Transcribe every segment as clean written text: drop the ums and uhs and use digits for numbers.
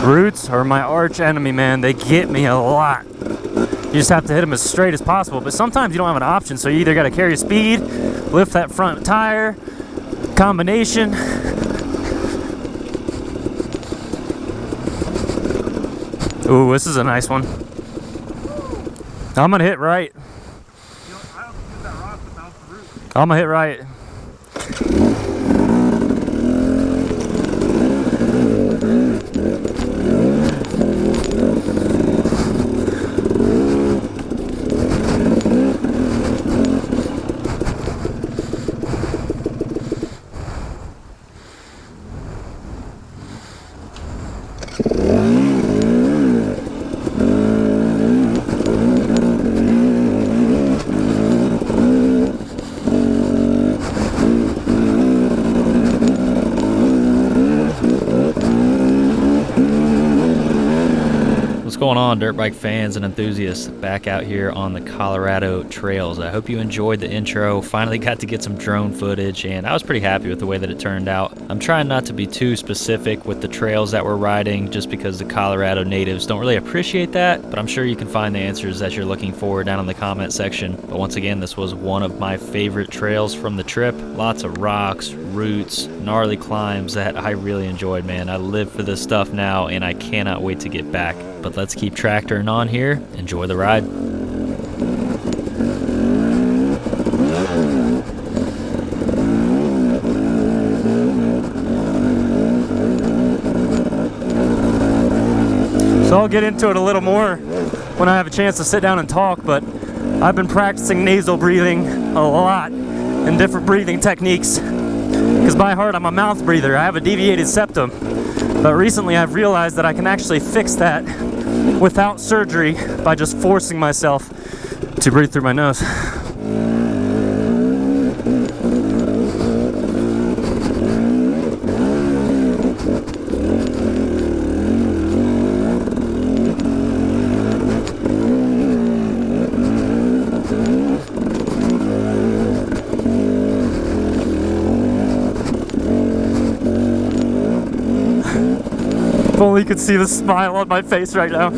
Roots are my arch enemy, man. They get me a lot. You just have to hit them as straight as possible, but sometimes you don't have an option, so you either got to carry speed, lift that front tire, combination. Ooh, this is a nice one. I'm gonna hit right. I'm gonna hit right. What's going on, dirt bike fans and enthusiasts back out here on the Colorado trails? I hope you enjoyed the intro. Finally got to get some drone footage, and I was pretty happy with the way that it turned out. I'm trying not to be too specific with the trails that we're riding just because the Colorado natives don't really appreciate that, but I'm sure you can find the answers that you're looking for down in the comment section. But once again, this was one of my favorite trails from the trip. Lots of rocks, roots, gnarly climbs that I really enjoyed, man. I live for this stuff now, and I cannot wait to get back. But let's keep tractoring on here. Enjoy the ride. So I'll get into it a little more when I have a chance to sit down and talk, but I've been practicing nasal breathing a lot and different breathing techniques because by heart I'm a mouth breather. I have a deviated septum, but recently I've realized that I can actually fix that without surgery by just forcing myself to breathe through my nose. If only you could see the smile on my face right now.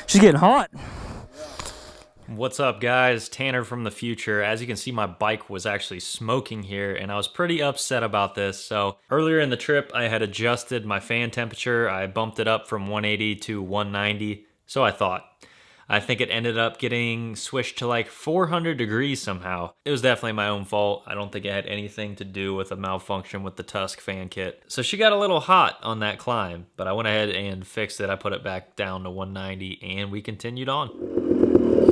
She's getting hot. What's up, guys? Tanner from the future. As you can see, my bike was actually smoking here, and I was pretty upset about this. So earlier in the trip, I had adjusted my fan temperature. I bumped it up from 180 to 190. So I thought. I think it ended up getting switched to like 400 degrees somehow. It was definitely my own fault. I don't think it had anything to do with a malfunction with the Tusk fan kit. So she got a little hot on that climb, but I went ahead and fixed it. I put it back down to 190 and we continued on.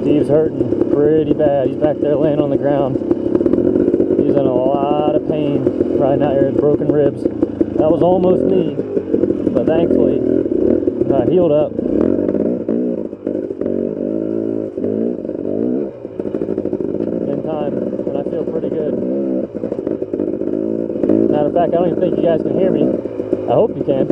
Steve's hurting pretty bad. He's back there laying on the ground. He's in a lot of pain right now here with broken ribs. That was almost me, but thankfully I healed up. And I feel pretty good. Matter of fact, I don't even think you guys can hear me. I hope you can.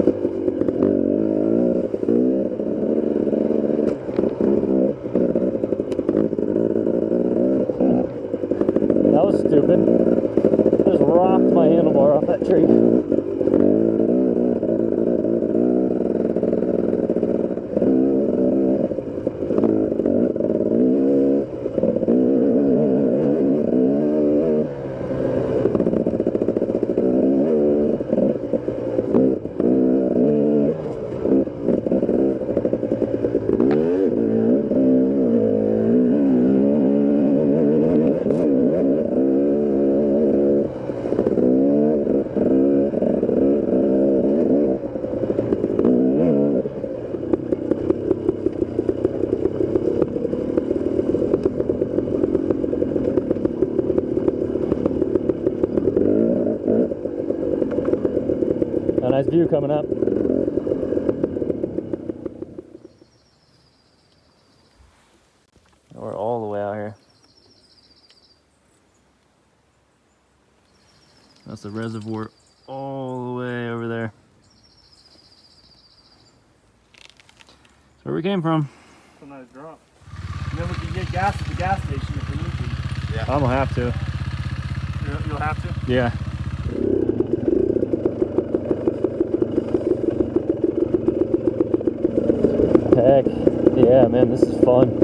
That was stupid. I just rocked my handlebar off that tree. nice view coming up. We're all the way out here. That's the reservoir all the way over there. That's where we came from. It's a nice drop. And then we can get gas at the gas station if we need to. Yeah. I'm gonna have to. You'll have to? Yeah. Heck, yeah, man, this is fun.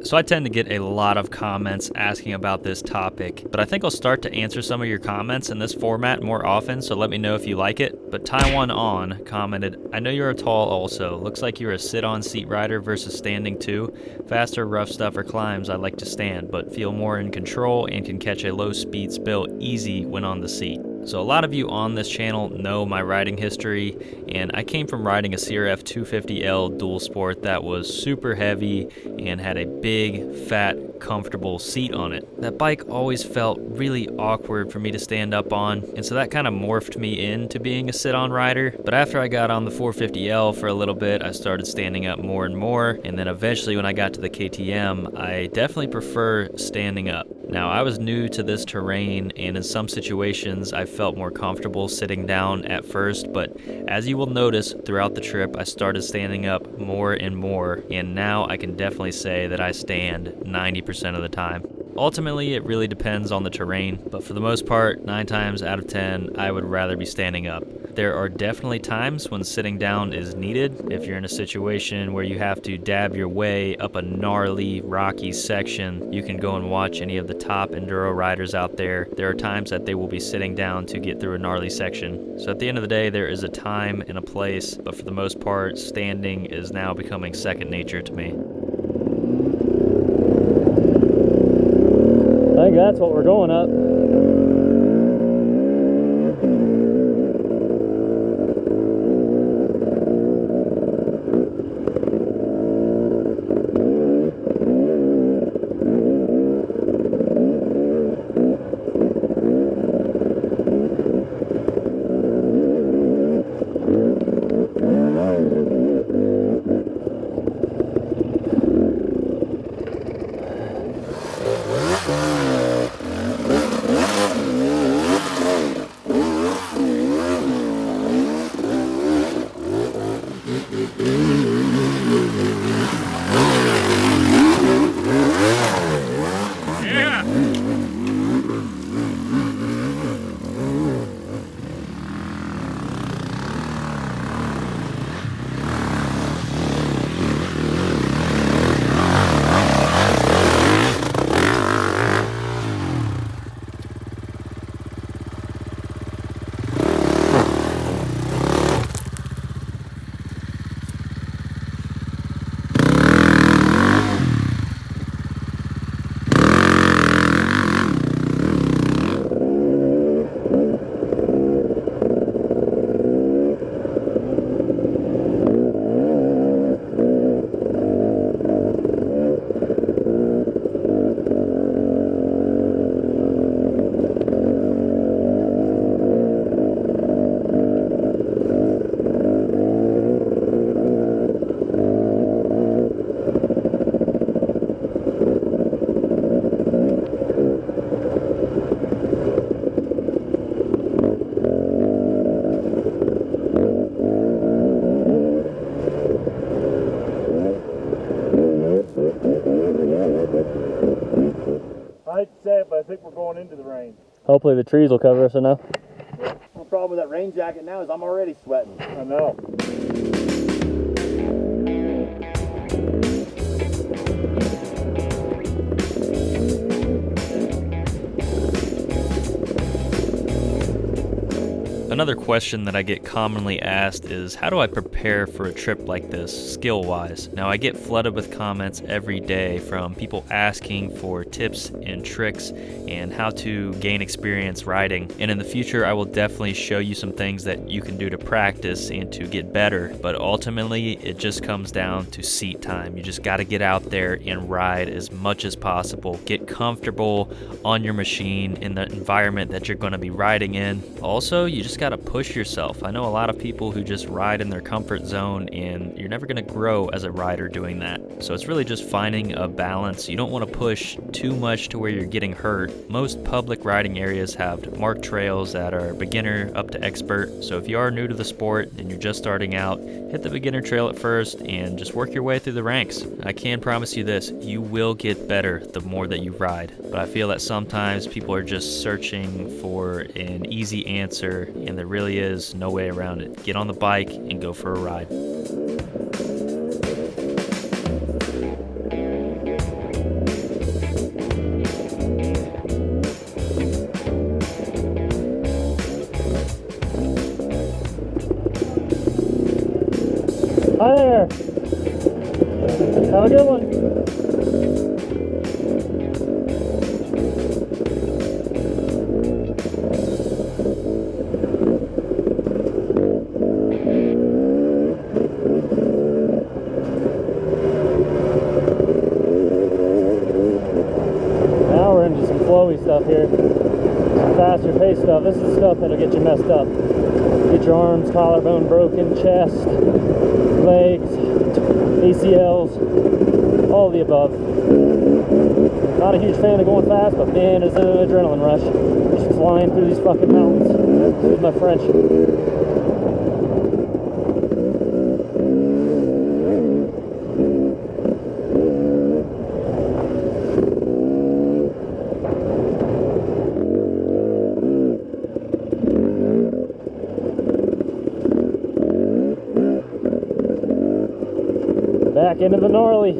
So I tend to get a lot of comments asking about this topic, but I think I'll start to answer some of your comments in this format more often, so let me know if you like it. But Taiwan On commented, I know you're a tall also. Looks like you're a sit-on seat rider versus standing too. Faster, rough stuff or climbs, I like to stand, but feel more in control and can catch a low speed spill easy when on the seat. So a lot of you on this channel know my riding history, and I came from riding a CRF 250L dual sport that was super heavy and had a big, fat, comfortable seat on it. That bike always felt really awkward for me to stand up on, and so that kind of morphed me into being a sit-on rider. But after I got on the 450L for a little bit, I started standing up more and more, and then eventually when I got to the KTM, I definitely prefer standing up. Now, I was new to this terrain, and in some situations, I felt more comfortable sitting down at first, but as you will notice throughout the trip, I started standing up more and more, and now I can definitely say that I stand 90% of the time. Ultimately, it really depends on the terrain, but for the most part, 9 times out of 10, I would rather be standing up. There are definitely times when sitting down is needed. If you're in a situation where you have to dab your way up a gnarly, rocky section, you can go and watch any of the top enduro riders out there. There are times that they will be sitting down to get through a gnarly section. So at the end of the day, there is a time and a place, but for the most part, standing is now becoming second nature to me. I think that's what we're going up. I hate to say it, but I think we're going into the rain. Hopefully the trees will cover us enough. The problem with that rain jacket now is I'm already sweating. I know. Another question that I get commonly asked is, how do I prepare for a trip like this skill-wise? Now, I get flooded with comments every day from people asking for tips and tricks and how to gain experience riding. And in the future, I will definitely show you some things that you can do to practice and to get better. But ultimately, it just comes down to seat time. You just got to get out there and ride as much as possible. Get comfortable on your machine in the environment that you're going to be riding in. Also, you just got to push yourself. I know a lot of people who just ride in their comfort zone, and you're never going to grow as a rider doing that. So it's really just finding a balance. You don't want to push too much to where you're getting hurt. Most public riding areas have marked trails that are beginner up to expert. So if you are new to the sport and you're just starting out, hit the beginner trail at first and just work your way through the ranks. I can promise you this, you will get better the more that you ride. But I feel that sometimes people are just searching for an easy answer, and there really is no way around it. Get on the bike and go for a ride. Hi there. Have a good one. Now we're into some flowy stuff here. Some faster paced stuff. This is stuff that'll get you messed up. Get your arms, collarbone broken, chest, legs, ACLs, all of the above. Not a huge fan of going fast, but man, it's an adrenaline rush. Just flying through these fucking mountains. Excuse my French. Back into the gnarly.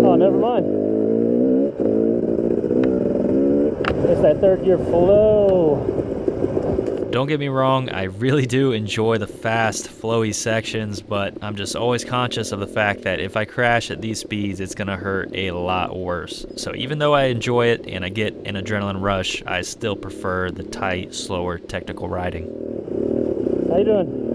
Oh, never mind. It's that third gear flow. Don't get me wrong, I really do enjoy the fast, flowy sections, but I'm just always conscious of the fact that if I crash at these speeds, it's gonna hurt a lot worse. So even though I enjoy it and I get an adrenaline rush, I still prefer the tight, slower, technical riding. How you doing?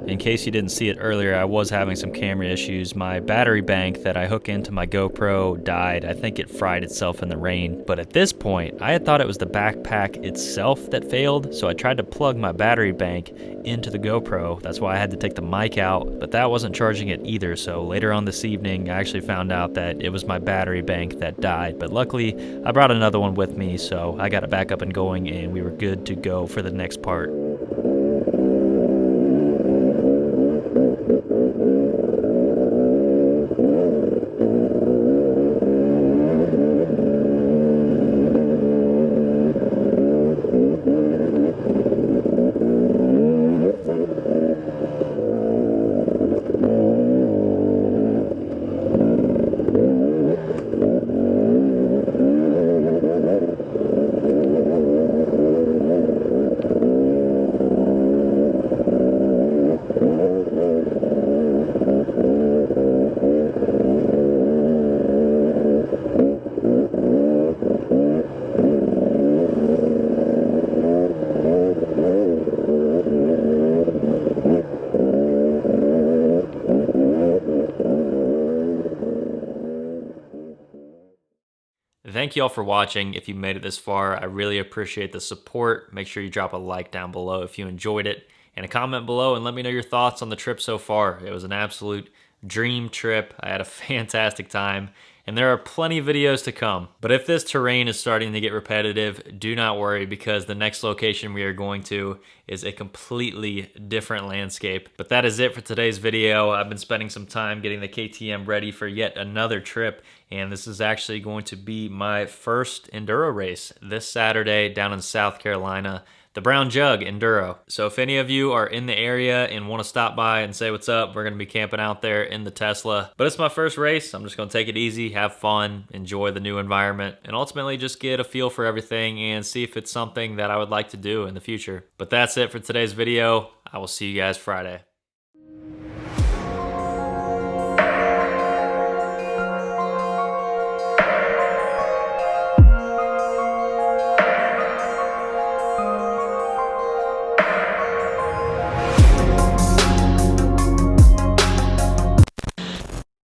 In case you didn't see it earlier, I was having some camera issues. My battery bank that I hook into my GoPro died. I think it fried itself in the rain. But at this point, I had thought it was the backpack itself that failed, so I tried to plug my battery bank into the GoPro. That's why I had to take the mic out, but that wasn't charging it either. So later on this evening, I actually found out that it was my battery bank that died. But luckily, I brought another one with me, so I got it back up and going, and we were good to go for the next part. Thank you all for watching. If you made it this far, I really appreciate the support. Make sure you drop a like down below if you enjoyed it, and a comment below and let me know your thoughts on the trip so far. It was an absolute dream trip. I had a fantastic time, and there are plenty of videos to come. But if this terrain is starting to get repetitive, do not worry, because the next location we are going to is a completely different landscape. But that is it for today's video. I've been spending some time getting the KTM ready for yet another trip, and this is actually going to be my first enduro race this Saturday down in South Carolina, the Brown Jug Enduro. So if any of you are in the area and want to stop by and say what's up, we're going to be camping out there in the Tesla. But it's my first race. I'm just going to take it easy, have fun, enjoy the new environment, and ultimately just get a feel for everything and see if it's something that I would like to do in the future. But that's it for today's video. I will see you guys Friday.